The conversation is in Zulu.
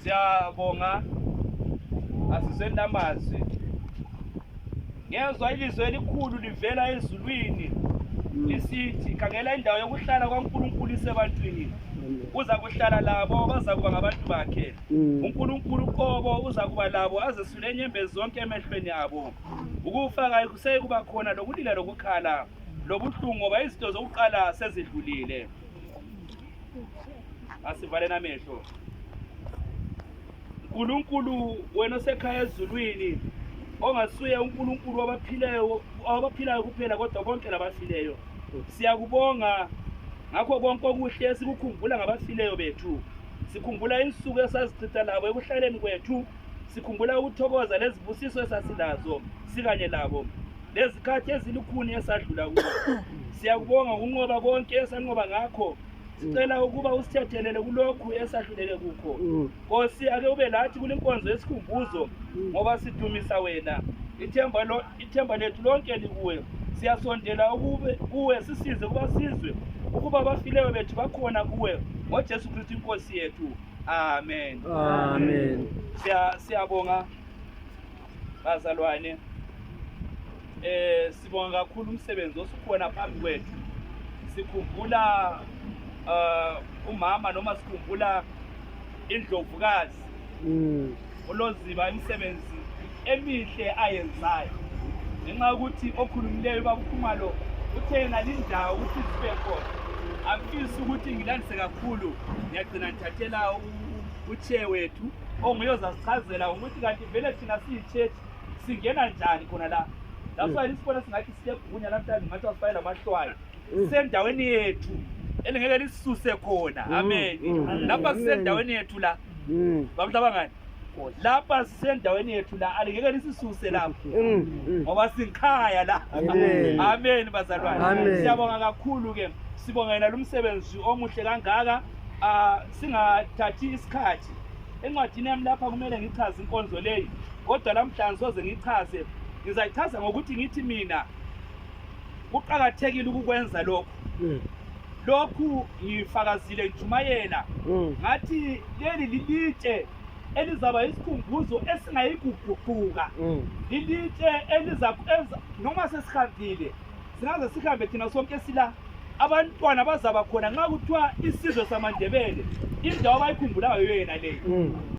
Siyabonga asisendamazwi ngezwe ilizwe elikhulu livela ezulwini lisithi khangela indawo yokuhlala kwaNkulunkulu isebantwini uza kuhlala labo bazakuba ngabantu bakhe uNkulunkulu qobo uza kuba labo azesule inyembezi zonke emehlweni abo ukufaka kuseye kuba khona lokulila lokukhala lobuhlungu ngoba izinto zokuqala sezidlulile. Asivale namehlo. uNkulunkulu wena osekhaya ezulwini ongasuye uNkulunkulu wabaphilayo kuphela kodwa bonke labafileyo, siyakubonga ngakho konke okuhle esikukhumbula ngabafileyo bethu. Sikhumbula insuku esazichitha labo ekuhlaleni kwethu, sikhumbula ukuthokoza lezibusiso esasilazo sikanye labo lezikhathi ezilukhuni esadlula kuzo. Siyakubonga ukunqoba konke esanqoba ngakho. Sicela ukuba usithethelele kulokhu esahluleke kukho. Nkosi ake ube lathi kulenkonzo yesikhumbuzo ngoba sidumisa wena. Ithemba lethu lonke likuwe. Siyasondela kuwe sisize kuba sizwe ukuba abafileyo bethu bakhona kuwe ngoJesu Kristu inkosi yethu. Amen. Amen. Siyabonga bazalwane. Sibonga kakhulu umsebenzi osukhona phambi kwethu. Sikhumbula umama noma sikhumbula indlovukazi uLoziba imisebenzi emihle ayenzayo. Ngenxa ukuthi okhulumileyo bakukhumalo uthe ngalindawo ukuthi sibe khona. Afisa ukuthi ngilandise kakhulu, ngiyagcina ngithathela uche wethu onguyoza sichazela ukuthi kanti vele thina siyichurch singena njani khona la. That's why isibona singathi siyegunya namhlanje ngathi asifayela amahlwayo. Sendaweni yethu elingeke lisuse khona. Amen. Lapha sisendaweni yethu la. Babuhla bangani? Lapha sisendaweni yethu la alingeke lisisuse lapho. Ngoba sinkhaya la. Amen bazalwane. Siyabonga kakhulu ke. Sibonga yena lo msebenzi omuhle kangaka. Singathathi isikhathi. Encwadini yami lapha kumele ngichaze inkonzo leyi. Kodwa namhlanje soze ngichaze. Ngizayichaza ngokuthi ngithi mina kuqhakathekile ukukwenza lokho. Lokhu ngifakazile ngijumayela ngathi leli lilitshe elizaba isikhumbuzo esingayiguguquka. Lilitshe noma sesihambile singaze sihambe thina sonke sila abantwana bazaba khona nxa kuthiwa isizwe samaNdebele indawo abayikhumbulayo yena leyo